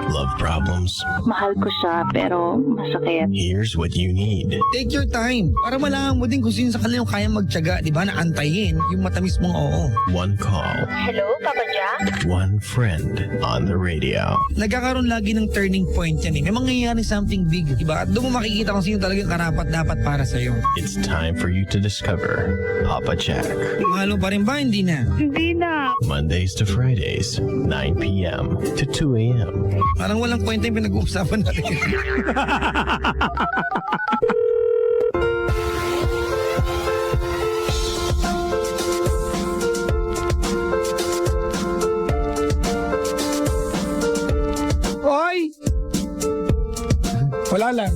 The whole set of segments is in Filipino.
Love problems? Mahal ko siya pero masakit. Here's what you need. Take your time para malaman mo din kung sino sa kanila yung kaya magtiyaga, di ba, na antayin yung matamis mong oo. One call. Hello, Papa Jack? One friend on the radio. Nagkakaroon lagi ng turning point yan eh. May mangyayari something big, di ba? At doon mo makikita kung sino talagang karapat dapat para sa'yo. It's time for you to discover Papa Jack. Mahal mo pa rin ba? Hindi na. Hindi na. Mondays to Fridays, 9 p.m. to 2 a.m. Parang walang kwenta yung pinag-uusapan natin. Hoy! Wala lang.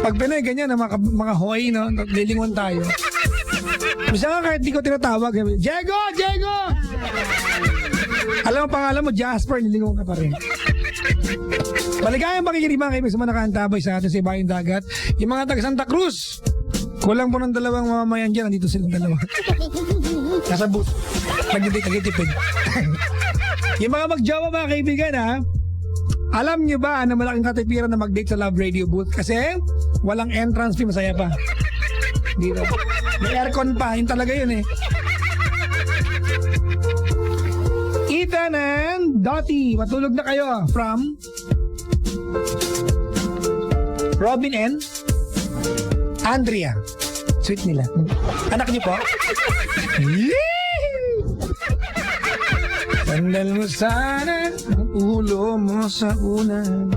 Pag Pinoy, ganyan na mga hoy, no? Lilingon tayo. Bisa nga kahit di ko tinatawag. Diego! Diego! Alam mo pangalan mo, Jasper, nilingon ka pa rin. Maligayang pakikinig mga kaibigan sa mga nakaantabay sa atin sa Ibayong Dagat. Yung mga taga Santa Cruz, kulang po ng dalawang mamamayan dyan. Nandito silang dalawa. Nasa booth. Nagtitipid. Yung mga magjowa mga kaibigan ha, alam nyo ba na malaking katipiran na mag-date sa Love Radio booth? Kasi walang entrance fee, masaya pa. Dito. May aircon pa, yun talaga yun eh. Ethan and Dottie, matulog na kayo from Robin and Andrea. Sweet nila. Anak niyo po? Sandal mo sana ang ulo mo sa unan.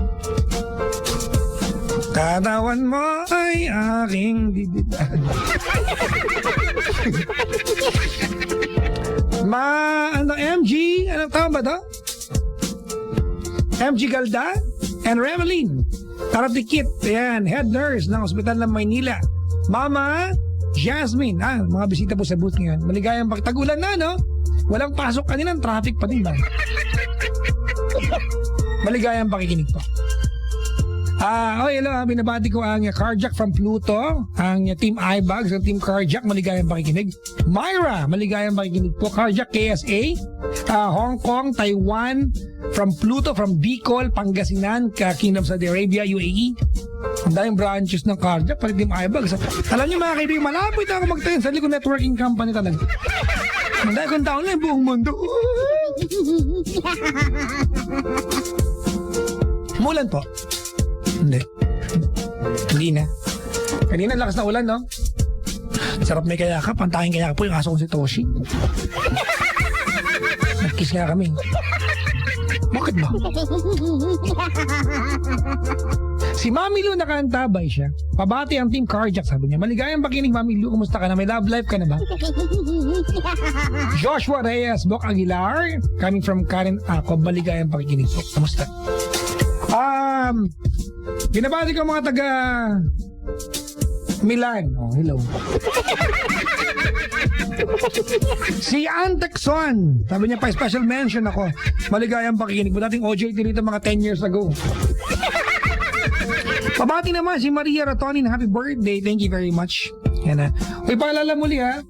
Katawan mo ay aking diditan. MG, anong tawag ba to? MG Galda and Reveline. Taratikit, ayan, head nurse ng Ospital ng Maynila. Mama Jasmine, mga bisita po sa booth ngayon. Maligayang pagtagulan na, no? Walang pasok kanina, traffic pa din ba? Maligayang pakikinig po. Hello, binabati ko ang Carjack from Pluto, ang Team iBags, ang Team Carjack, maligayang pakikinig. Myra, maligayang pakikinig po. Carjack KSA, Hong Kong, Taiwan, from Pluto, from Bicol, Pangasinan, Kingdom Saudi Arabia, UAE. Ang daming branches ng Carjack, pati Team iBags. Alam niyo mga kaibigan, malapit ako magtayo sa likod networking company talaga. Ang dahil kong taon lang buong mundo. Mulan po. Hindi. Hindi na. Kanina lakas na ulan, no? Sarap may kayakap. Pantaking kayakap po yung aso kong si Toshi. Nag-kiss nga kami. Bakit ba? Si Mami Lu nakaantabay siya. Pabati ang Team Carjack, sabi niya. Maligayang pakinig, Mami Lu. Kumusta ka na? May love life ka na ba? Joshua Reyes, Bok Aguilar, coming from Karen Ako. Maligayang pakikinig po. Kumusta? Binabati ko mga taga Milan. Oh, hello. Si Antexon, sabi niya pa, special mention ako. Maligayang pakikinig. Dating OJT dito mga 10 years ago. Pabati naman si Maria Ratonin, happy birthday. Thank you very much. Yan na. Uy, paalala muli ha.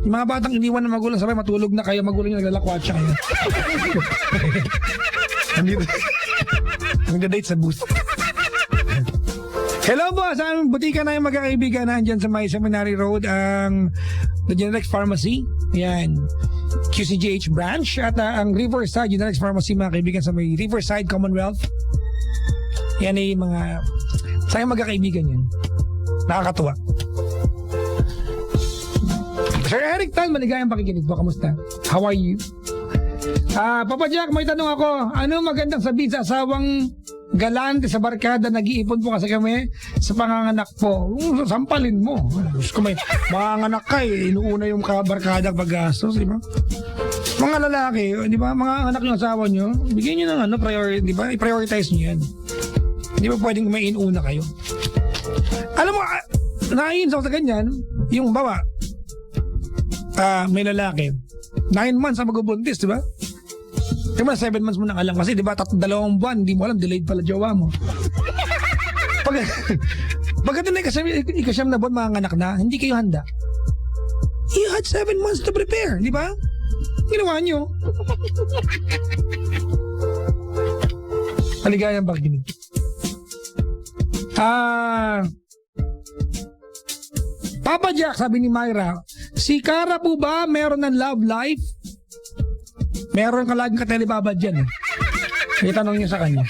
Yung mga batang iniwan ng magulang, sabay matulog na kayo. Magulang yung naglalakwatsa kayo. Nandito. Nagda-date sa booth. Hello boss, ang butika na yung magkakaibigan nandyan sa may Seminary Road ang The Generics Pharmacy. Yan. QCGH branch at ang Riverside Generics Pharmacy mga kaibigan sa may Riverside Commonwealth. Yan ay mga sayang magkakaibigan yan. Nakakatuwa. Sir Eric Tan, maligayang pakikinig po. Kamusta? How are you? Papa Jack, may tanong ako. Ano magandang sabihin sa asawang galante sa barkada, nag-iipon po kasi kami sa panganganak po? Sampalin mo. Gusto ko may manganganak ka inuuna yung barkada paggastos, di ba? Mga lalaki, di ba? Mga anak yung asawa nyo, bigyan nyo ng priority, di ba? I-prioritize nyo yan. Di ba pwedeng may inuna kayo? Alam mo, naiinsaw sa ganyan, yung bawa, may lalaki, 9 months na magbubuntis, di ba? Diba 7 months mo nang alam kasi diba 2 buwan hindi mo alam, delayed pala jowa mo. Pagdating na ikasyam na buwan mga anak na, hindi kayo handa. You had 7 months to prepare, di ba? Ginawa nyo. Maligayang pakikinig. Papa Jack, sabi ni Myra, si Cara po ba meron ng love life? Meron ka laging katelebabad dyan. Itanong niyo sa kanya.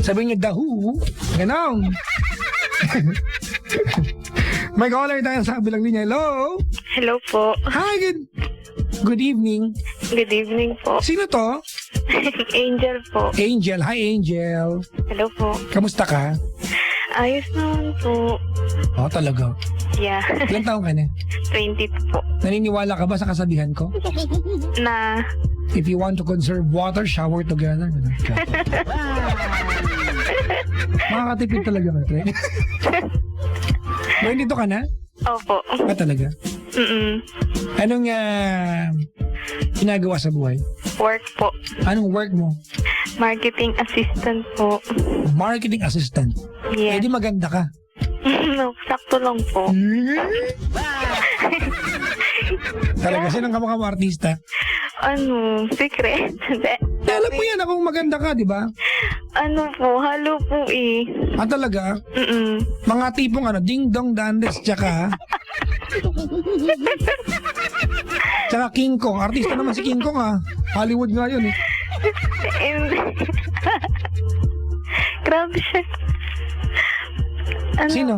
Sabi niyo, the who? Ganon. May caller tayo sa kabilang linya. Hello? Hello po. Hi, good evening. Good evening po. Sino to? Angel po. Angel. Hi, Angel. Hello po. Kamusta ka? Ayos naman po. Oh, talaga. Yeah. Ilang taong ka na? 20 po. Naniniwala ka ba sa kasabihan ko? Na, If you want to conserve water, shower together. Makakatipid talaga ka, Tre. Ngayon dito ka na? opo. Talaga? Anong ginagawa sa buhay? Work po. Anong work mo? Marketing assistant po. Marketing assistant. Yes. Di maganda ka. No, sakto lang po. Talaga, sinang kamukha mo artista? Ano, secret. Alam mo yan, akong maganda ka, di ba? Ano po, halo po eh. Talaga? Mga tipong Ding Dong Dandes, tsaka King Kong. Artista naman si King Kong, Hollywood nga yun, eh. Grabe siya. Ano, Sino?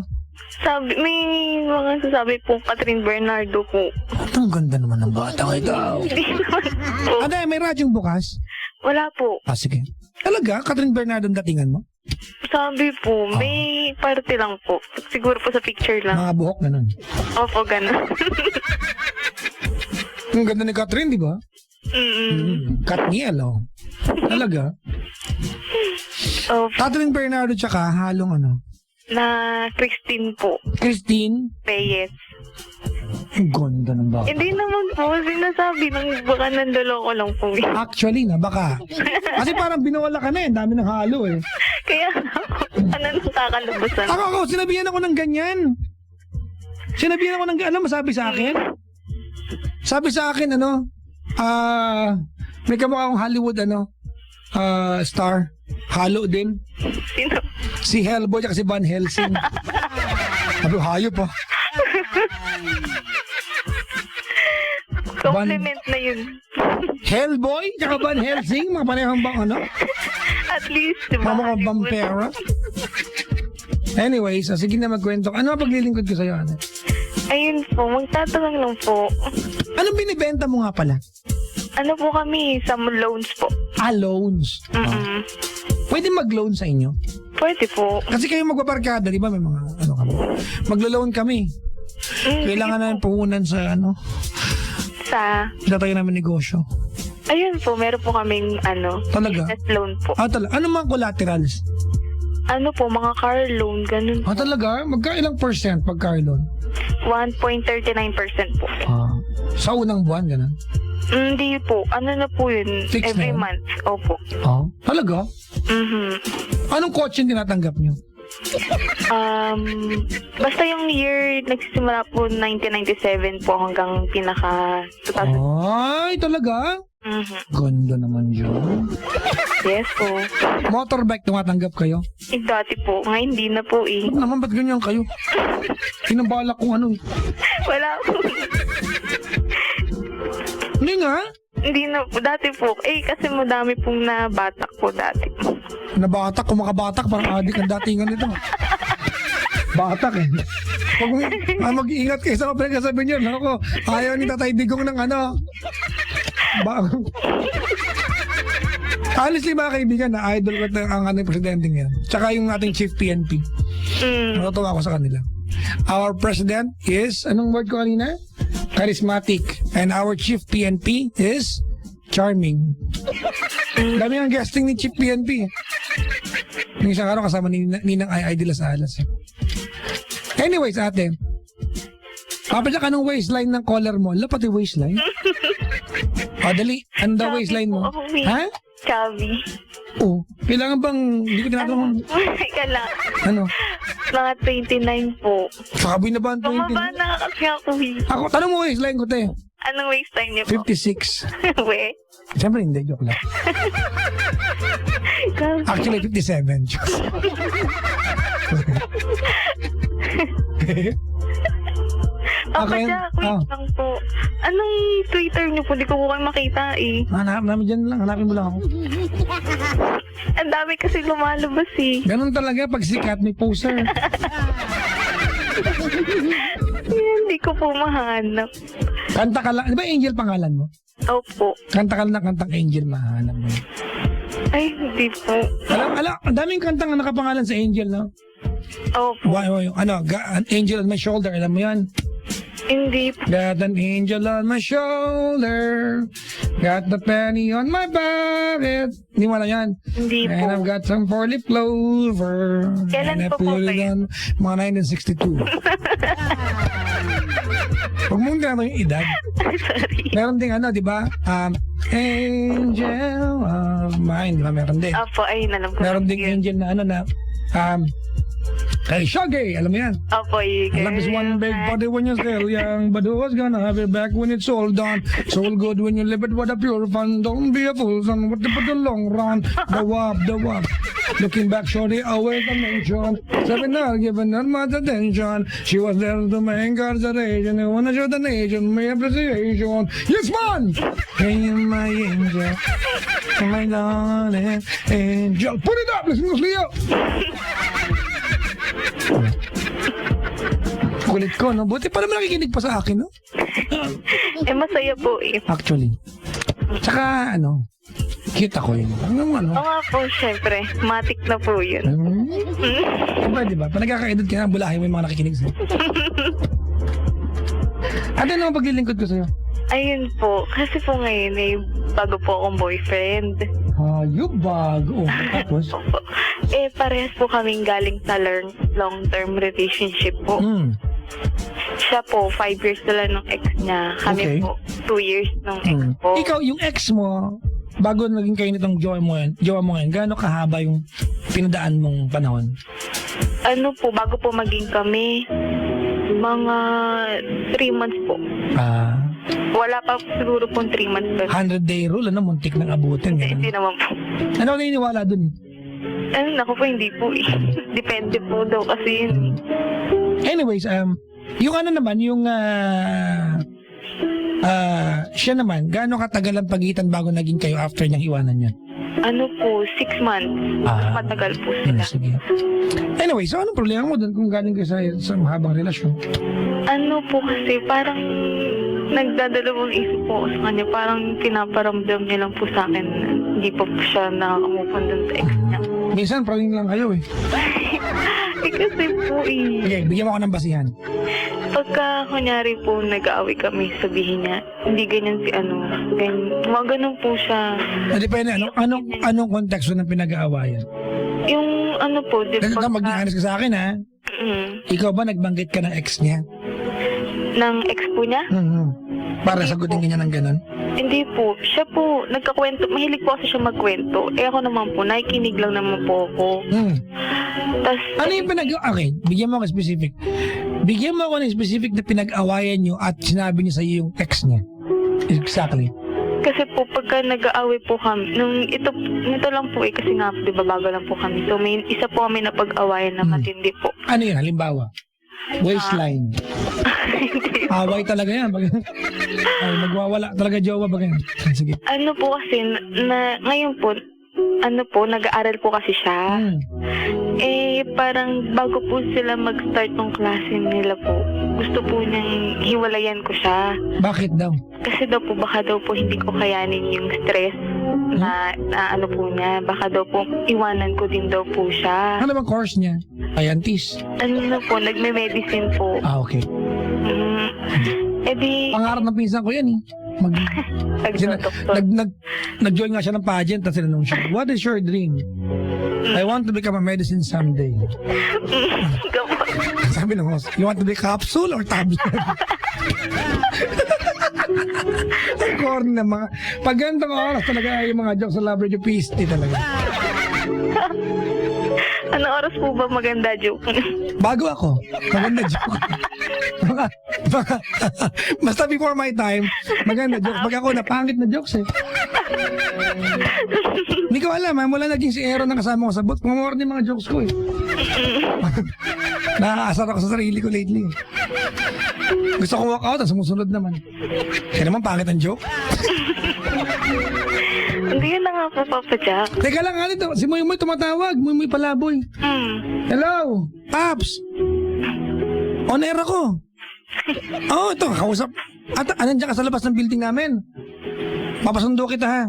Sabi, may mga sasabi po, Catherine Bernardo po. Ang ganda naman ng bata ko ikaw. Hindi naman po. May radyong bukas? Wala po. Sige. Talaga? Catherine Bernardo ang datingan mo? Sabi po, may party lang po. Siguro po sa picture lang. Mga buhok na nun. Opo, ganun. Ang ganda ni Catherine, di ba? Katniel, Talaga? Opo. Catherine Bernardo tsaka halong Na Christine po. Christine? Reyes. Ang ganda ng bata. Hindi naman po, sinasabi ng baka nandalo ko lang po. Actually baka. Kasi parang binawala ka na ang dami ng halo eh. Kaya ano nang kakalabasan? Ako, sinabihan ako ng ganyan. Sinabihan ako ng ganyan. Ano masabi sa akin? Sabi sa akin, may kamukha akong Hollywood, star. Halo din. Sino? Si Hellboy at si Van Helsing. Sabi, hayop pa. Compliment na yun. Hellboy at Van Helsing? Mga panehang bang At least, diba? Mga vampira. Anyways, sige na magkwento. Ano ang paglilingkod ko sa'yo, ate? Ayun po, magtatanong lang po. Anong binibenta mo nga pala? Ano po kami? Some loans po. Loans. Pwede mag-loan sa inyo? Pwede po. Kasi kayo magbabarkada, di ba? May mga, kami. Maglo-loan kami. Kailangan namin puhunan sa, Sa? Tatay namin negosyo. Ayun po, meron po kaming, Talaga? business loan po. Talaga? Ano mga collaterals? Ano po, mga car loan, ganun po. Talaga? Magkailang percent pag car loan? 1.39% po. Sa unang buwan, ganun? Hindi po. Ano na po yun? Fixed Every na yun? month. Opo. Talaga? Anong kotse yung tinatanggap nyo? Basta yung year nagsisimula po 1997 po hanggang pinaka 2000. Ay, talaga? Ganda naman yun. Yes po. Motorbike tumatanggap kayo? Dati po. Ngayon hindi na po eh. Ba't naman, ba't ganyan kayo? Pinabalak kung Wala po. Hindi nga. Hindi na po. Dati po. Kasi madami pong nabatak po dati. Nabatak, kung makabatak, parang adik ang datingan nito. Batak eh. Mag-iingat kayo sa pinagsasabi nyo. Ayaw ni Tatay Digong ng honestly mga kaibigan, idol ko ang presidente niya. Tsaka yung ating chief PNP. Natutuwa ako sa kanila. Our president is, anong word ko kanina? Charismatic. And our chief PNP is charming. Dami ang guesting ni chief PNP. Yung isang araw kasama ni Ninang Ay de las Alas. Anyways, ate. Papadyak, anong waistline ng collar mo? Wala pati waistline? Dali. Ano daw waistline mo? Chubby. Ha? Chubby. Oo. Kailangan bang, hindi ko tinatanong, Teka lang. ano? Mga 29 po. Sakaboy na ba ang 20? Bumaba na kasi ako eh. Ako, tanong mo waistline ko, te. Anong waistline niyo po? 56. We? Siyempre hindi, joke lang. Actually, 57. Ako Okay. dyan, wait lang po. Anong Twitter niyo po? Di ko po kayo makita eh. Hanap namin dyan lang, hanapin mo lang ako. Ang dami kasi lumalabas eh. Ganun talaga, pag sikat, may poster. Hindi ko po mahanap. Kanta ka lang, di ba Angel pangalan mo? Opo. Kanta ka lang na kantang Angel, mahanap mo. Ay, hindi po. Alam, ang daming kantang na nakapangalan sa Angel, no? Opo. An Angel on my shoulder, alam mo yan? Hindi po. Got an angel on my shoulder, got the penny on my pocket. Hindi mo alam yan? Hindi And I've po. got some four-leaf clover. Kailan and I po po put ba it yun? on mga 1962. Huwag mong ganito yung edad. Sorry. Meron ding ano, di ba? Angel of mine, di ba? Meron din. Opo, ayun, alam ko. Meron ding Yun. angel na ano na, kay Shaggy, alam mo yan? Opo, I love this one big body when you're still young, but who's gonna have it back when it's all done? So good when you live it with a pure fun. Don't be a fool, son. What the long run? The wop. Looking back, shorty, always a mention. Seven not giving her much attention. She was there to my incarceration. I wanna show the nation my appreciation. Yes, man! Hey, my angel. My darling angel. Put it up, listen to Leo. Kulit ko, no? Buti pa naman nakikinig pa sa akin, no? Eh, masaya po eh. Actually. Tsaka, ano, cute ako yun. Ano, ano? Oo nga po, syempre. Matik na po yun. Diba, diba? Pag nagkakaedad ka na, bulahin mo yung mga nakikinig sa'yo. Ano naman paglilingkod ko sa'yo? Ayun po. Kasi po ngayon eh, bago po akong boyfriend. Yung bago. Tapos? Opo. Eh, parehas po kaming galing sa long-term relationship po. Siya po, 5 years na lang ng ex niya. Kami Okay. po, 2 years ng ex po. Ikaw, yung ex mo, bago naging kayo nitong jowa mo ngayon, gaano kahaba yung pinadaan mong panahon? Ano po, bago po maging kami, mga 3 months po. Wala pa siguro pong 3 months doon. 100-day rule, ano, muntik nang abutin. Hindi naman po. Ano naniniwala dun? Naku po, hindi po eh. Depende po daw kasi yun. Anyways, yung ano naman, yung siya naman, gaano katagal ang pagitan bago naging kayo after niyang iwanan niya? Ano po, 6 months. Matagal po sila. Sige. Anyway, so anong problema mo dun kung galing kayo sa mahabang relasyon? Ano po kasi, parang nagdadalawang isip po ako sa kanya. Parang pinaparamdam niya lang po sa akin na hindi pa po siya nakakamupon dun sa ex niya. Minsan, pranging lang kayo eh. Eh kasi po eh. Okay, bigyan mo ako ng basihan. Pagka kunyari po nag-aaway kami, sabihin niya, hindi ganyan si ano, ganyan. Mga ganun po siya. Depende, anong konteksto ng pinag-aawayan? Yung ano po, di Kasi ba? maging honest ka sa akin, ha? Ikaw ba nagbanggit ka ng ex niya? Ng ex po niya? Para Hindi sagutin po. niya ng ganun? Hindi po. Siya po, nagkakwento. Mahilig po kasi siya magkwento. Eh ako naman po, nakikinig lang naman po ako. Tas, Ano yung okay, bigyan mo ako specific. Bigyan mo ako ng specific na pinag-awayan niyo at sinabi niya sa iyo yung ex niya. Exactly. kasi po, pagka nag-aaway po kami, nito lang po eh, kasi nga, di ba, bago lang po kami. So, may isa po kami na pag-awayan na matindi po. Ano yun, halimbawa? Waistline. Away talaga yan. Ay, magwawala talaga jowa ba ganyan? Sige. Ano po kasi, ngayon po, nag-aaral po kasi siya. Eh, parang bago po sila mag-start ng klase nila po, gusto po niyang hiwalayan ko siya. Bakit daw? Kasi daw po, baka daw po hindi ko kayanin yung stress na ano po niya. Baka daw po, iwanan ko din daw po siya. Ano bang course niya? Ayantis. Ano na po, nagme-medicine po. Okay. Eh di, Pangarap ng pinsan ko yan eh. nag-doktor. Nag-join nga siya ng pageant at sinanong siya, what is your dream? I want to become a medicine someday. Sabi ng host, you want to be capsule or tablet? Ang corny na mga, pag ganitong oras talaga yung mga jokes sa Labrador PST talaga. Ano oras po ba maganda, joke? Bago ako. Maganda joke. Baka, basta before my time, maganda joke. Pag ako, napangit na jokes eh. Hindi ko alam, mula naging si Aaron na kasama ko sa bot, pumamawar din mga jokes ko eh. Nakakaasar ako sa sarili ko lately. Gusto ko walk out, ang sumusunod naman. Kaya naman, pangit ang joke. Hindi yun na nga po, Papa Jack. Teka lang, dito. Si Muy Muy tumatawag. Muy Muy Palaboy. Hello, Paps. On air ako. Oh, ito, kausap. At andiyan ka sa labas ng building namin. Papasundo kita, ha?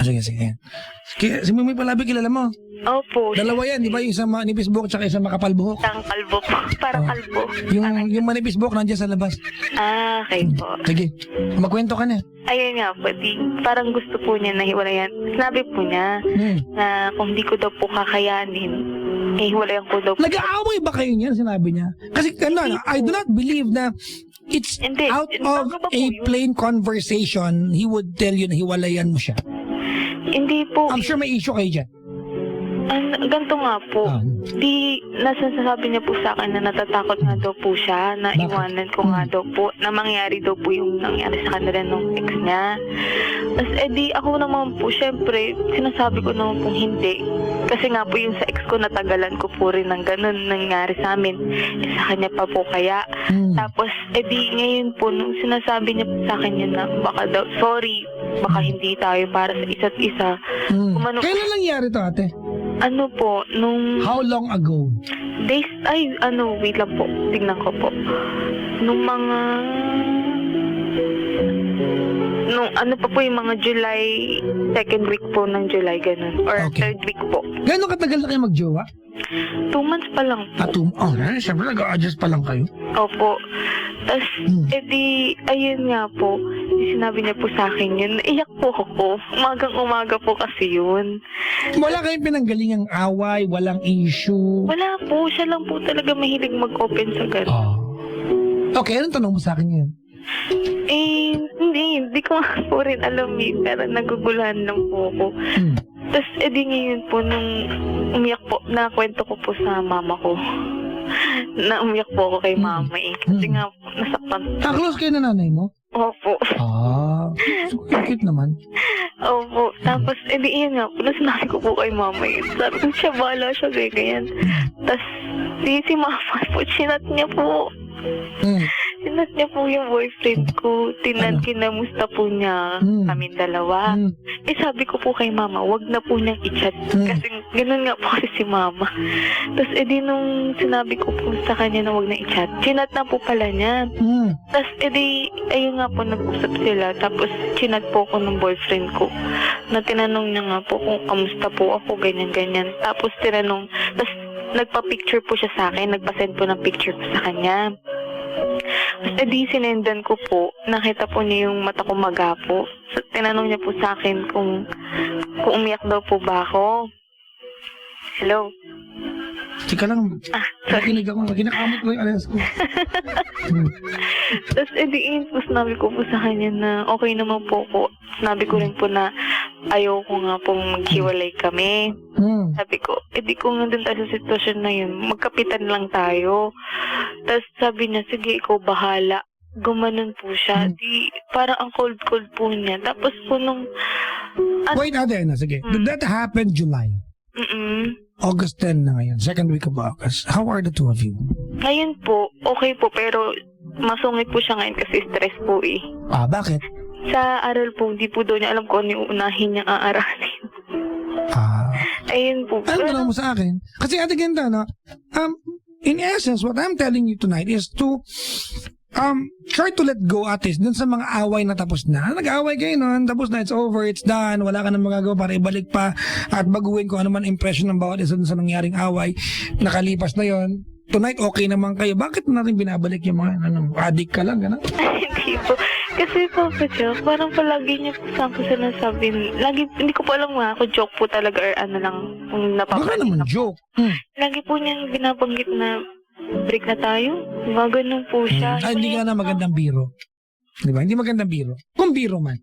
Sige. Si Muy Muy Palaboy, kilala mo? Opo. Dalawa yan, di ba? Yung isa manipis buhok tsaka isa makapal buhok. Isang kalbo po. Parang kalbo. Yung manipis buhok nandiyan sa labas. Okay po. Sige, magkwento ka na. Ayun nga po, parang gusto po niya na hiwalayan. Sinabi po niya na kung di ko daw po kakayanin, hiwalayan ko daw po. Nag-aaway ba kayo niyan, sinabi niya? Kasi I do not believe na it's Hindi. out Bago of ba po a yun? plain conversation, he would tell you na hiwalayan mo siya. Hindi po. I'm sure may issue kayo dyan. Ganito nga po. Nasasabi niya po sa akin na natatakot nga daw po siya, na Bakit? iwanan ko nga daw po, na mangyari daw po yung nangyari sa kanila nung ex niya. Tapos ako naman po, syempre, sinasabi ko naman pong hindi. Kasi nga po yung sa ex ko, natagalan ko po rin ng ganun nangyari sa amin. Sa kanya pa po kaya. Tapos, ngayon po, nung sinasabi niya po sa akin yun na baka daw, sorry, baka hindi tayo para sa isa't isa. Kailan nangyari to, ate? Ano po, nung How long ago? days, wait lang po, tignan ko po. Nung ano pa po yung mga July, second week po ng July, ganun. Or Okay. third week po. Gano'ng katagal na kayo magjowa? 2 months pa lang po. Siyempre nag-a-adjust pa lang kayo. Opo. Tapos, ayun nga po, sinabi niya po sa akin yun, naiyak po ako. Umagang-umaga po kasi yun. Wala kayong pinanggalingang away, walang issue. Wala po, siya lang po talaga mahilig mag-open sa ganun. Okay, anong tanong mo sa akin ngayon? Hindi ko nga po rin alam pero naguguluhan lang po ako. Tapos, ngayon po, nung umiyak po, nakwento ko po sa mama ko. Na umiyak po ako kay mama Kasi nga po, nasaktan. Close kayo na nanay mo? Opo. Cute naman. Opo. Tapos, yun nga po, sinabi ko po kay mama Sabi ko, siya bahala siya, ganyan. Tapos, si mama po, chinat niya po. Sinat niya po yung boyfriend ko. Kinamusta po niya kaming dalawa. Sabi ko po kay mama, wag na po niyang i-chat. Kasi ganun nga po kasi si mama. Tapos nung sinabi ko po sa kanya na wag na i-chat, chinat na po pala niya. Tapos ayun nga po, nag-usap sila. Tapos chinat po ako ng boyfriend ko. Na tinanong niya nga po kung kamusta po ako, ganyan-ganyan. Tapos tapos nagpa-picture po siya sa akin. Nagpa-send po ng picture ko sa kanya. Tapos sinendan ko po, nakita po niya yung mata ko magapo. So, tinanong niya po sa akin kung umiyak daw po ba ako. Hello? Tika lang. Sorry. Nakinig ako. Kinakamot ko yung alas ko. Tapos sinabi ko po sa kanya na okay naman po ko. Sinabi ko rin po na ayaw ko nga pong maghiwalay kami. Sabi ko, ko nga dun tayo sa sitwasyon na yun. Magkapitan lang tayo. Tapos sabi niya, sige, ikaw bahala. Gumanon po siya. Parang ang cold-cold po niya. Tapos po nung... Wait, ate, sige. Did that happen July? August 10 na ngayon. Second week of August. How are the two of you? Ngayon po, okay po. Pero masungit po siya ngayon kasi stress po eh. Bakit? Sa aral po, hindi po daw niya alam kung ano yung unahin niyang aaralin. Ayun po. Ano tanong mo sa akin? Kasi ate ganda, no? In essence, what I'm telling you tonight is to try to let go at least dun sa mga away na tapos na. Nag-away kayo nun, tapos na, it's over, it's done, wala ka nang magagawa para ibalik pa at baguhin kung ano man impression ng bawat isa dun sa nangyaring away. Nakalipas na yon. Tonight, okay naman kayo. Bakit natin binabalik yung mga addict ka lang, gano'n? Hindi po. Kasi Papa Jack, parang palagi niya po sa akin sinasabi. Hindi ko po alam nga ako joke po talaga or ano lang. Baka naman joke. Lagi po niyang binabanggit na break na tayo. Ganun po siya. Hindi nga na magandang biro. Di ba? Hindi magandang biro. Kung biro man.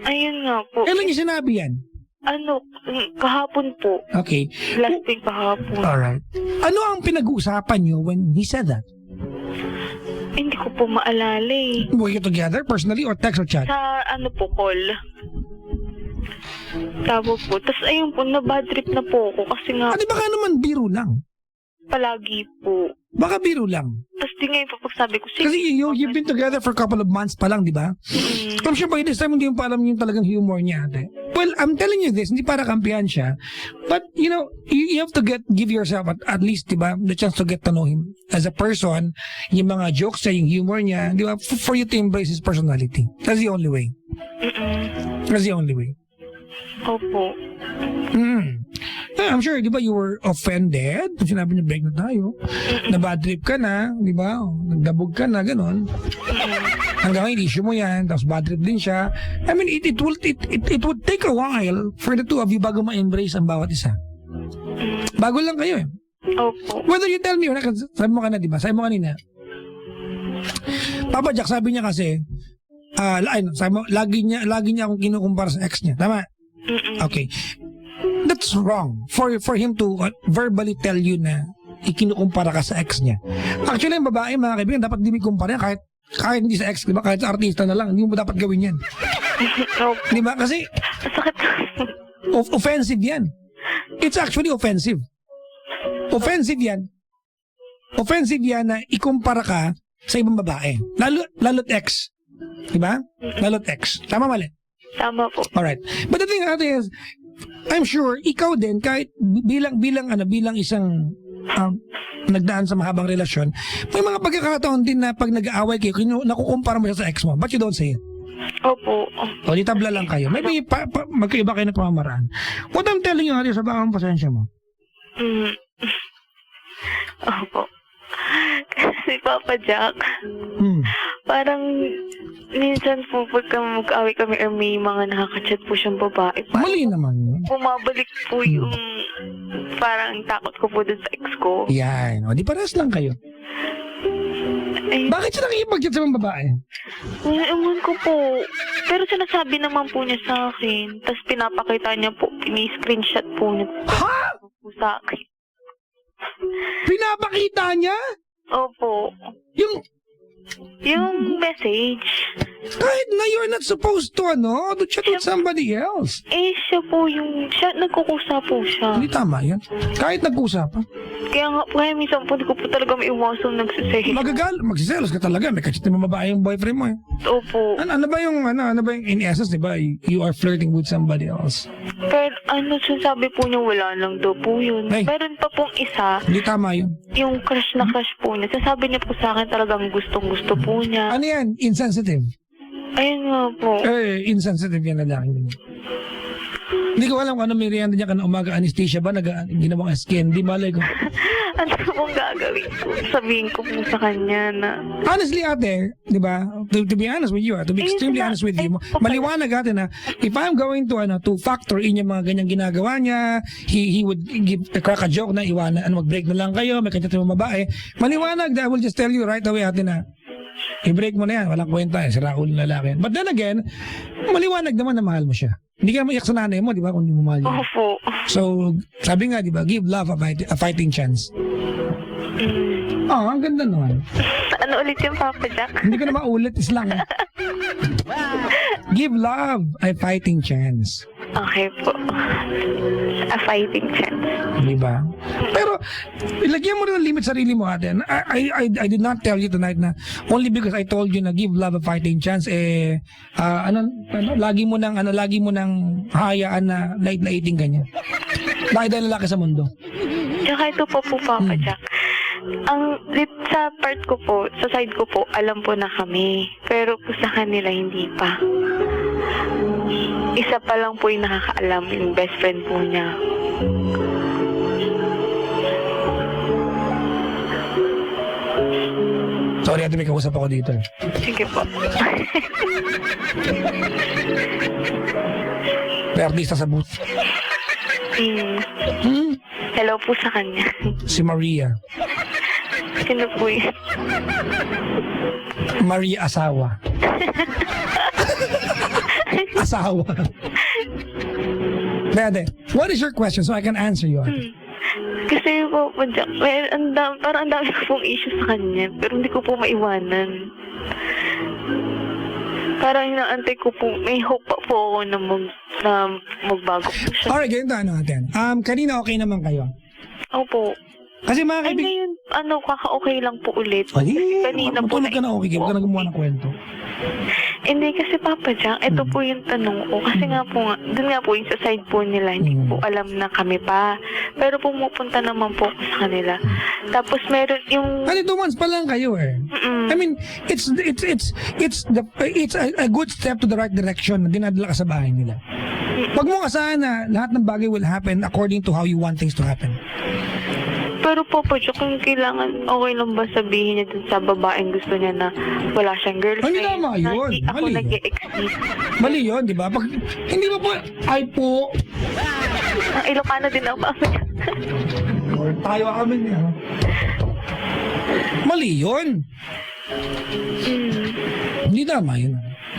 Ayun nga po. Kailan niya sinabi yan? Kahapon po. Okay. Last week kahapon. Alright. Ano ang pinag-uusapan nyo when he said that? Hindi ko po maalala eh. Were you together personally or text or chat? Sa call. Tabo po. Tapos ayun po, na-bad trip na po ako kasi nga Di baka naman biro lang? palagi po. Baka biro lang. Tapos di ngayon po pagsabi ko, sige. Kasi you've been together for a couple of months pa lang, di ba? I'm sure by this time hindi mo pa alam yung talagang humor niya, ate. Well, I'm telling you this, hindi para kampihan siya. But, you have to give yourself at least, di ba, the chance to get to know him as a person, yung mga jokes niya, yung humor niya, di ba, for you to embrace his personality. That's the only way. That's the only way. Opo. I'm sure, di ba, you were offended. Kung sinabi niya, break na tayo. Na bad trip ka na, di ba? Nagdabog ka na, ganon. Hanggang ngayon, issue mo yan. Tapos bad trip din siya. I mean, it would take a while for the two of you bago ma-embrace ang bawat isa. Bago lang kayo eh. Opo. Whether you tell me or not, sabi mo ka na, di ba? Sabi mo kanina. Papa Jack, sabi niya kasi, sabi mo, lagi niya akong kinukumpara sa ex niya. Tama? Okay. That's wrong for him to verbally tell you na ikinukumpara ka sa ex niya. Actually, ang babae, mga kaibigan, dapat di mo ikumpara kahit hindi sa ex, di ba? Kahit sa artista na lang, hindi mo dapat gawin yan. Di ba? Kasi Sakit. offensive yan. It's actually offensive. Offensive yan. Offensive yan na ikumpara ka sa ibang babae. Lalo't ex. Di ba? Lalo't ex. Tama, mali? Tama po. Alright. But the thing is, I'm sure ikaw din kahit bilang isang nagdaan sa mahabang relasyon, may mga pagkakataon din na pag nag-aaway kayo, nakukumpara mo siya sa ex mo. But you don't say it. Opo. O, di tabla lang kayo. Maybe magkaiba kayo ng pamamaraan. What I'm telling you, sa bakang pasensya mo. Opo. Kasi Papa Jack, parang minsan po pagka mag-away kami or may mga nakaka-chat po siyang babae, Mali naman yun. bumabalik po yung parang takot ko po dun sa ex ko. Yan. O, di pares lang kayo. Eh, Bakit siya nakikipag-chat sa mga babae? ewan ko po. Pero sinasabi naman po niya sa akin. Tapos pinapakita niya po, pini-screenshot po niya po sa akin. Pinapakita niya? Opo. Yung message. Kahit na you're not supposed to, to chat with somebody else. Siya nagkukusa po siya. Hindi tama yan. Kahit nag-usapan. Kaya minsan po, hindi ko po talaga maiwasan nagsisehil. Magsiselos ka talaga. May kachat na mababae yung boyfriend mo eh. Opo. Ano ba yung in essence, di ba? You are flirting with somebody else. Pero sinasabi po niya wala lang daw po yun. Hey. Meron pa pong isa, Hindi tama yun. yung crush na crush po niya. Sinasabi niya po sa akin talagang gustong-gusto po niya. Ano yan? Insensitive. Ayun nga po. Insensitive yan lalaki. Hindi ko alam kung ano merienda niya ka na umaga. Anesthesia ba? Ginawang skin. Di malay ko. Ano pong gagawin ko? Sabihin ko po sa kanya na... Honestly, ate, di ba? To be honest with you, to be extremely honest with you, maliwanag ate na if I'm going to factor in yung mga ganyang ginagawa niya, he would crack a joke na iwanan, mag-break na lang kayo, may kanya tayong babae. Maliwanag na I will just tell you right away ate na i-break mo na yan, walang kwenta si Raul na lalaki. But then again, maliwanag naman na mahal mo siya. Hindi ka maiyak sa nanay mo, di ba, kung hindi mo mahal yun. Opo. So, sabi nga, di ba, give love a fighting chance. Ang ganda naman. Ano ulit yung Papa Jack? Hindi ko na maulit, islang. Give love a fighting chance. Okay po. A fighting chance. Di ba? Pero, ilagyan mo rin ang limit sa sarili mo, ate. I did not tell you tonight na only because I told you na give love a fighting chance, lagi mo nang hayaan na light-lighting ganyan. Bakit dahil lalaki sa mundo? Tsaka ito po Papa Jack. Sa part ko po, sa side ko po, alam po na kami. Pero po sa kanila, hindi pa. Isa pa lang po yung nakakaalam, yung best friend po niya. Sorry, ate, may kausap ako dito. Sige po. May artista sa booth. Hello po sa kanya. Si Maria. Sino po yun? Maria asawa. Asawa. Bede, what is your question so I can answer you? Kasi po, Jack, parang ang dami ko pong issue sa kanya, pero hindi ko po maiwanan. Parang inaantay ko po, may hope pa po ako na magbago po siya. Alright, ganito natin. Kanina okay naman kayo? Opo. Kasi mga Ay, ngayon, kaka-okay lang po ulit. Kanina po matulog ka na okay, huwag ka na gumawa ng kwento. Hindi kasi Papa Jack, ito po yung tanong ko. Kasi nga po, dun nga po yung sa side po nila, hindi po alam na kami pa. Pero pumupunta naman po ako sa kanila. Tapos meron yung... 2 months pa lang kayo eh. I mean, it's a good step to the right direction na dinadala ka sa bahay nila. Pag mo kasahan na lahat ng bagay will happen according to how you want things to happen. Pero Papa Jack, kung kailangan, okay lang ba sabihin niya dun sa babaeng gusto niya na wala siyang girlfriend? Hindi tama yun. Na hindi ako Mali. nag-e-exist. Mali yun, di ba? Pag, hindi ba po, ay po. Ilocano din ako. Or tayo kami niya. Mali yun. Hindi tama yun.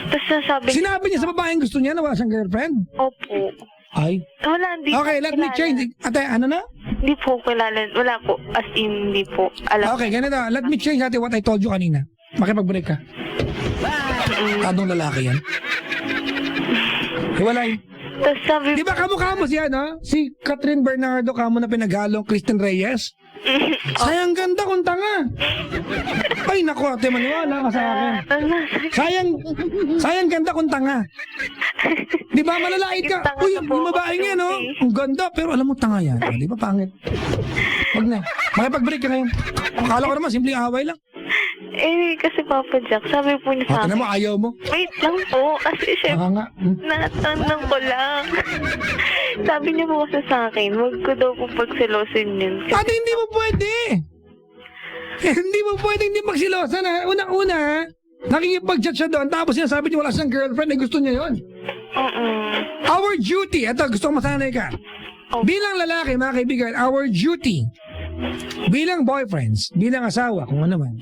Tapos nasabi niya, Sinabi niya sa babaeng gusto niya na wala siyang girlfriend. opo. Ay. Wala, hindi Okay, po let me kilala. change. Ate, ano na? Hindi po kilala. Wala po. As in, hindi po. Alam. Okay, ganito. Let me change natin what I told you kanina. Makipag-break ka. Anong lalaki yan? Hiwalay. Tapos sabi Di ba kamukha mo siya, no? Si Catherine Bernardo, kamo na pinaghalong Kristen Reyes. Sayang ganda kung tanga. Ay, naku, ate, maniwala ka sa akin. Sayang ganda kung tanga. Di ba, malalait ka? Tanga Uy, na po yung ako, babae niya, no? Susie. Ang ganda, pero alam mo, tanga yan. Di ba, pangit? Wag na. Makipag-break ka ngayon. Akala ko naman, simpleng away lang. kasi Papa Jack, sabi po niya sa Ate akin. mo, ayaw mo. Wait lang po. Kasi Baka syempre, nga. natanong ko lang. Sabi niya po kasi sa akin, wag ko daw po pagsilosin yun. Ate, hindi mo pwede. Hindi mo pwede hindi magsilosa na. Unang-una, nakikipag-chat siya doon, tapos sinasabi niya wala siyang girlfriend, eh gusto niya yon. Our duty, eto, gusto ko masanay ka. Bilang lalaki, mga kaibigan, our duty, bilang boyfriends, bilang asawa, kung ano man,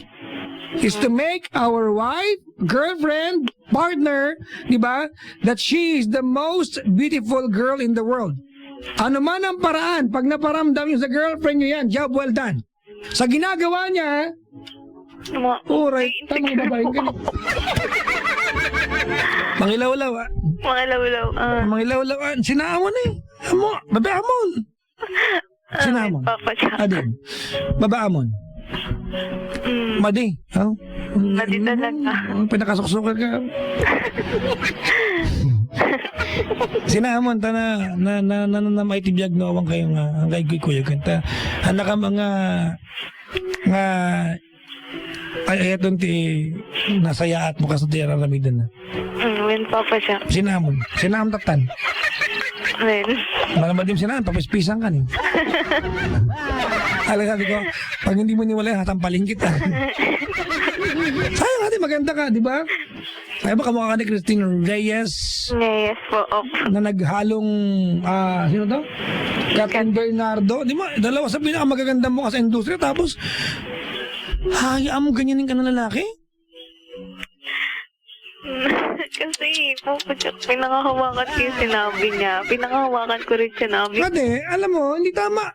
is to make our wife, girlfriend, partner, di ba, that she is the most beautiful girl in the world. Ano man ang paraan, pag naparamdam niyo sa girlfriend niyo yan, job well done. Sa ginagawa niya, uray, tamang babae ka. Mangilaw-law, ah. Mga lawlaw. Mangilaw-law, ah. Sinamon eh. Amo, babaamon. Sinamon. Papa Jack. Adin, babaamon. Madi, ha? Madi talaga. Pinakasuksukan ka. Sinamon ta na maitibiyag no awang kayo nga ang kay kuya kanta. Anak ka mga nga ay eton ti nasayaat mo kasi tira ramidan na. When Papa Jack. Sinamon tatan. When. Malamadim sinamon papispisang ka ni. Alam sabi ko, pag hindi mo niwala, hatampaling kita. Sayang natin, maganda ka, di ba? Kaya ba kamukha ka ni Christine Reyes Yes po. na naghalong, sino to? Catherine Bernardo. Di ba, dalawa sa pinakamagaganda mo ka sa industriya, tapos, hayaan mo ganyanin ka na lalaki? Kasi Papa Jack, pinangahawakan ko yung sinabi niya. Pinangahawakan ko rin sinabi. Pwede, alam mo, hindi tama.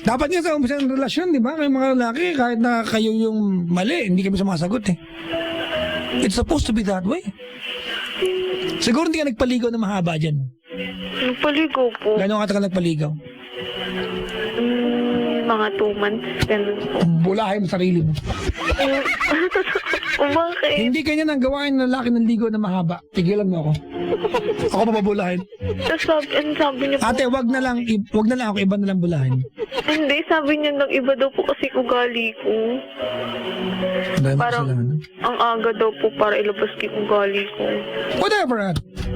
Dapat nga sa umpisa ng relasyon, di ba? Kayong mga lalaki, kahit na kayo yung mali, hindi kami sumasagot eh. It's supposed to be that way. Siguro hindi ka nagpaligaw na mahaba dyan. Nagpaligaw po. Gano'ng katagal nagpaligaw? Mga 2 months. Ganun po. Bulahin mo sarili mo. Bakit? Hindi kanya nang gawain ng lalaki ng ligaw na mahaba. Tigilan mo ako. Ako papabulahin. Tapos sabi niya po, Ate, wag na lang ako, iba na lang bulahin. hindi, sabi niya nang iba daw po kasi ugali ko. Dahil Parang, makasalanan. ang aga daw po para ilabas ko yung ugali ko. Whatever,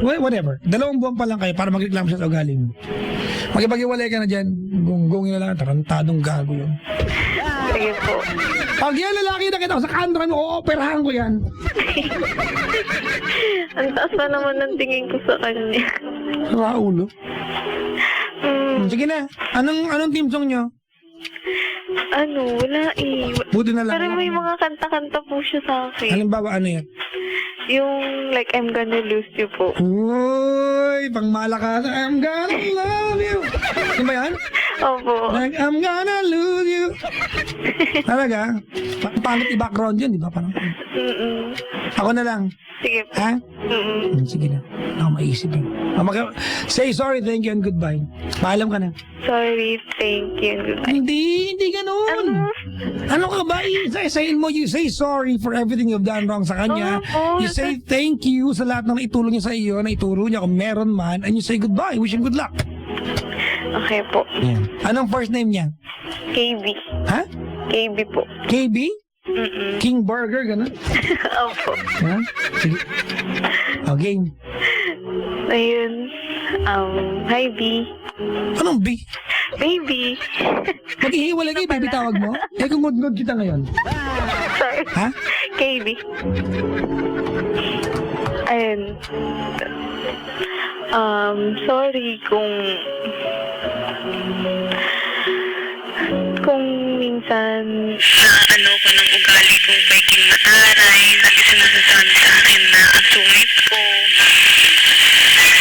whatever. 2 buwan pa lang kayo para magreklamo siya sa ugali mo. Magipag-iwalay ka na dyan. Gunggong na lang. Tarantadong gago yun. Sige po. Pag yan lalaki na kita sa kantra mo, ooperahan ko yan. Ang taas na naman ng tingin ko sa kanya. Raulo. Sige na. Anong team song nyo? Wala eh. Buti na lang. Pero may mga kanta-kanta po siya sa akin. Halimbawa, ano yan? Yung like, I'm gonna lose you po. Uy, pang malakas. I'm gonna love you. Ano ba yan? Opo. Like, I'm gonna lose you. Talaga? Pangit i-background yun, di ba? Parang, Mm-mm. ako na lang. Sige po. Ha? Mm-mm. Sige na. Ako maisip yun. Say sorry, thank you, and goodbye. Paalam ka na. Sorry, thank you, and goodbye. Hindi ganun. Ano ka ba? Isayin mo, you say sorry for everything you've done wrong sa kanya. You say thank you sa lahat ng itulong niya sa iyo, na ituro niya kung meron man, and you say goodbye, wish him good luck. Okay po. Yeah. Anong first name niya? KB. Ha? KB po. KB? Mm-mm. King Burger, ganun? Opo. Ha? Sige. Okay. Ayun. Hi, B. Anong B? Baby. Mag-ihiwalay kayo, baby tawag mo? Eh, kung ngod kita ngayon. Sorry. Ha? KB. Ayun. Sorry kung minsan na ko ng ugali ko pagiging mataray, lagi sinasasabi sa akin na ang sungit ko.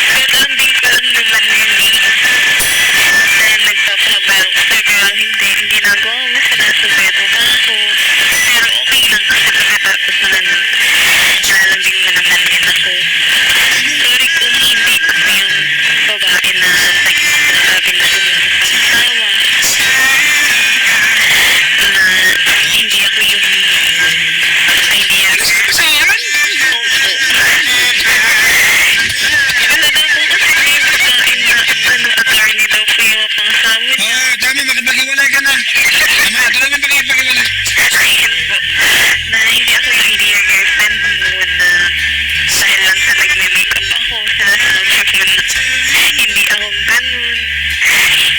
Pero hindi pa naman yun na nagpapahabal ko, pero hindi ginagawa mo, sinasabeto ka ako. Pero okay lang kasi pagkatapos naman lalambing mo naman din ako. Sorry kung hindi ako yung babae na nagsasabi na umasawa. Hindi ako yung idea. Sayaman? Talaga po kasi may babae na attorney daw po yung pangasawa niya. Oo, tama, makipag-iwalay ka na. Tama, ito naman makipag-iwalay. Ayun po. Na hindi ako yung idea girlfriend mo na dahil lang sa nagme-makeup ako, sinasabi ko na hindi ako ganun.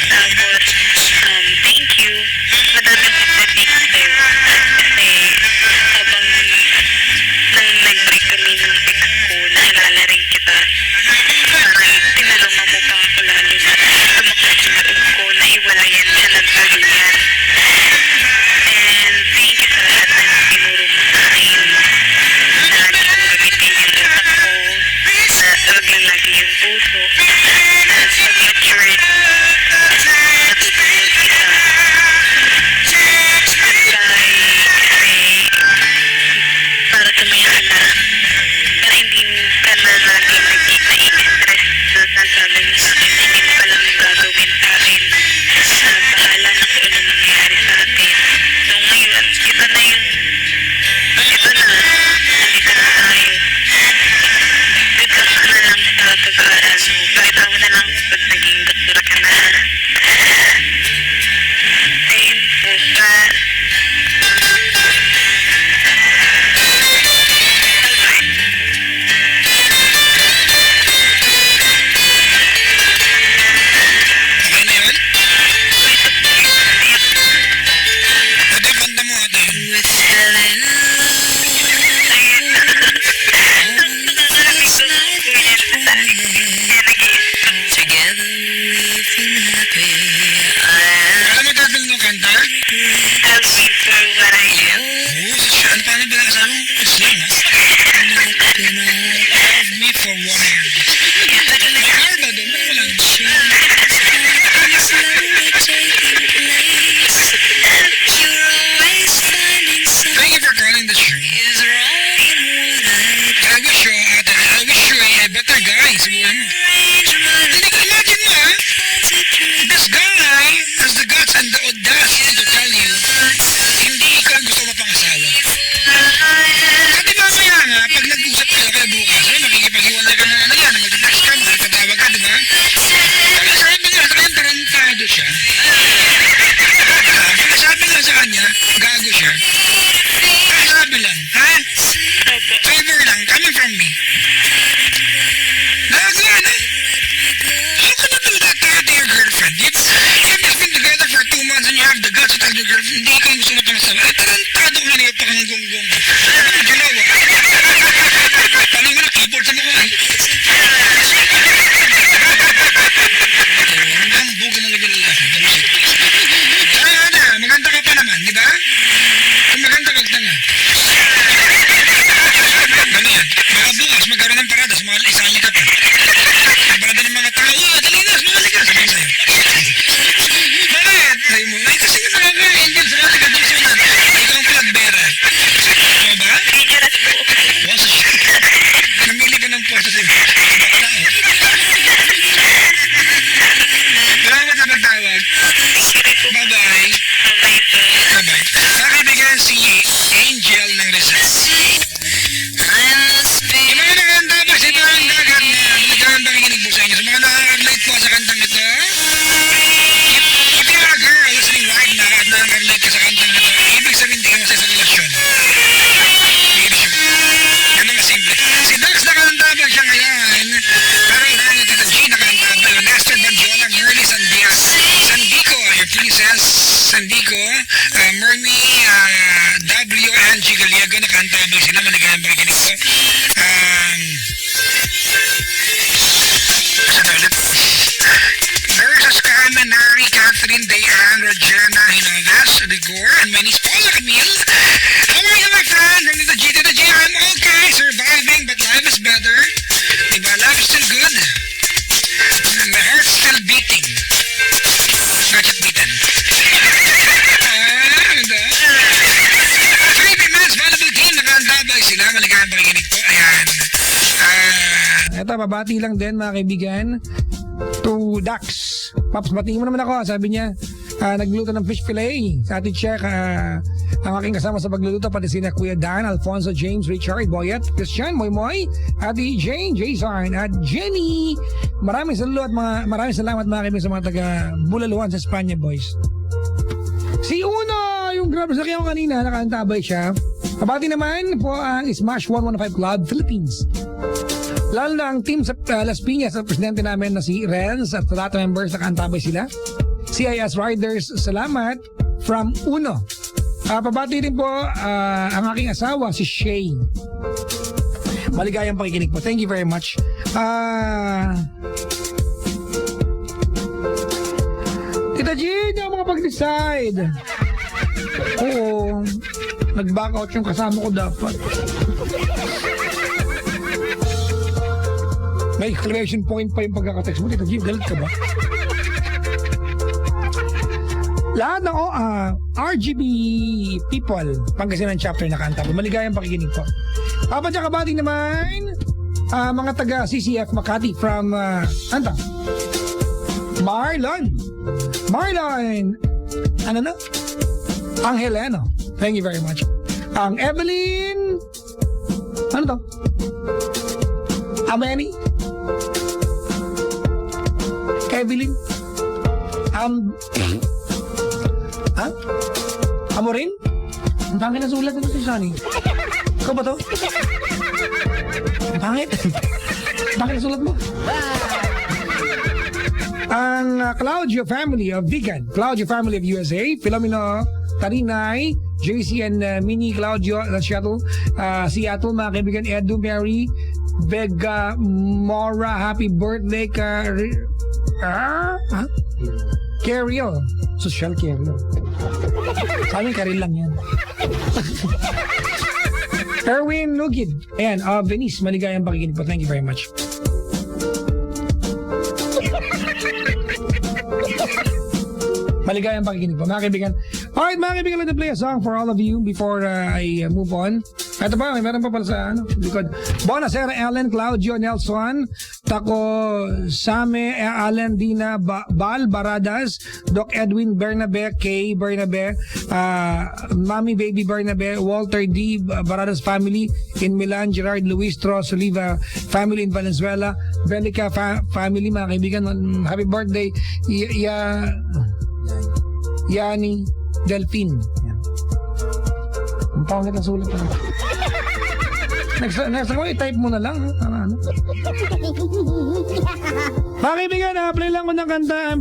Tapos, thank you. Madami po na-thank sa'yo. Kasi habang nang nag-break kami ng ex ko, naalala rin kita. Parang tinalungan mo pa ako lalo na lumakas yung loob ko na iwalayan siya ng tuluyan. And thank you sa lahat ng tinuro mo sa akin. Na lagi kong gamitin yung utak ko. Na wag lang lagi yung puso. Na pag matured, natutulog kita. Goodbye. Kasi para sumaya ka na. Para hindi ka na lagi nag-stress na nasabi mo sa akin. Hindi mo palang gagawin sa akin. Na bahala na kung ano nangyari sa atin. So ngayon, ito na yung nandito na tayo. Good luck ka na lang sa pag-aaral mo. Pakita mo na lang pag naging doktora ka na. Ayun po ka. Okay na yun? Ate, kanta mo ate. Kaya mo gagawin mo kanta? Oo, ano paano ba ang kasama mo? Islam, ha? Love me for what I am. May car ba doon? Baka lang. Thank you for calling the show. I wish you, ate, I wish you a better guy sa buhay mo. Hindi ka imagine mo, ha? This guy has the guts and the audacity to tell you hindi ikaw ang gusto mo pangasawa. At di mamaya nga, pag nag-usap kayo bukas, makikipag-iwalay ka na yan, mag-text ka, magkatawag ka, di ba? Kaya sabi nga sa kanya, tarantado siya. Kaya sabi nga sa kanya, gago siya. Kaya sabi lang, ha? Favor lang, coming from me. Gago yan, ha? How can you do that to your girlfriend? You've just been together for 2 months and you have the guts to tell your girlfriend, hindi ikaw ang gusto mo pangasawa. Eh, tarantado ka na pa kang gonggong. Ano ang ginawa? Paano mo na keyboard sa mukha eh? Ang buga ng lalaki. Kaya na, maganda ka Sandico, Mermy, W. Angie Galiago, nakantabang sila, maligayang pakikinig ko. Saan ulit? Nurses Carmen, Nari, Catherine, Dayan, Regina, Hinoves, Rigor, and my niece Paula Camille. How are you, my friend? From the G to the G, I'm okay, surviving, but life is better. Diba, life is still good. My heart's still beating. Gotcha beaten. Creepy Man's Valuable Team, nakandabay sila, maligayang pakikinig ko. Ayan. Eto, babati lang din mga kaibigan to Dax. Paps, batiin mo naman ako. Sabi niya, nagluto ng fish fillet sa ating check. Ang aking kasama sa pagluluto, pati sina Kuya Dan, Alfonso, James, Richard, Boyet, Christian, Moy Moy, Ate Jane, Jason, at Jenny. Maraming salamat mga kaibigan sa mga taga Bulaluan sa Espanya, boys. Si Uno, yung grab sa kanya kanina, nakaantabay siya. Kabati naman po ang Smash 115 Club Philippines. Lalo na ang team sa Las Piñas at presidente namin na si Renz at lahat ng members nakaantabay sila. CIS Riders, salamat from Uno. Pabati din po ang aking asawa, si Shay. Maligayang pakikinig po. Thank you very much. Tita G, hindi ako makapag-decide. Oo, nag-back out yung kasama ko dapat. May exclamation point pa yung pagkakatext mo. Tita G, galit ka ba? Lahat ng RGB people, Pangasinan chapter na kanta. Maligayang pakikinig po. Papadya kabati naman, mga taga CCF Makati from, Marlon. Ano na? Ang Heleno. Thank you very much. Ang Evelyn. Ano to? Ameni. Evelyn. Amorin? Ang pangit na sulat nito si Sunny. Ikaw ba to? Ang pangit. Bakit na sulat mo? Ang Claudio family of Vegan, Claudio family of USA, Filomeno, Tarinay, JC and Mini Claudio Seattle, Seattle, mga kaibigan, Edu, Mary, Vega, Mora, happy birthday Carriel. Social Carriel. Sa amin, Carriel lang yan. Erwin Lugid. Ayan, Venice, maligayang pakikinig po. Thank you very much. Maligayang pakikinig po, mga kaibigan. Alright, mga kaibigan, let me play a song for all of you before I move on. Ito pa, may meron pa pala sa likod. Bonacera, Ellen, Claudio, Nelson, Taco, Same, Allen, Dina, Bal, Baradas, Doc Edwin, Bernabe, Kay, Bernabe, Mami Baby Bernabe, Walter D, Baradas family in Milan, Gerard Luis Tros, Oliva family in Valenzuela, Belica family, mga kaibigan, happy birthday, Yani Delphine. Ang pangit na sulat na. Next ako, i-type mo na lang. Mga kaibigan, play lang ko ng kanta.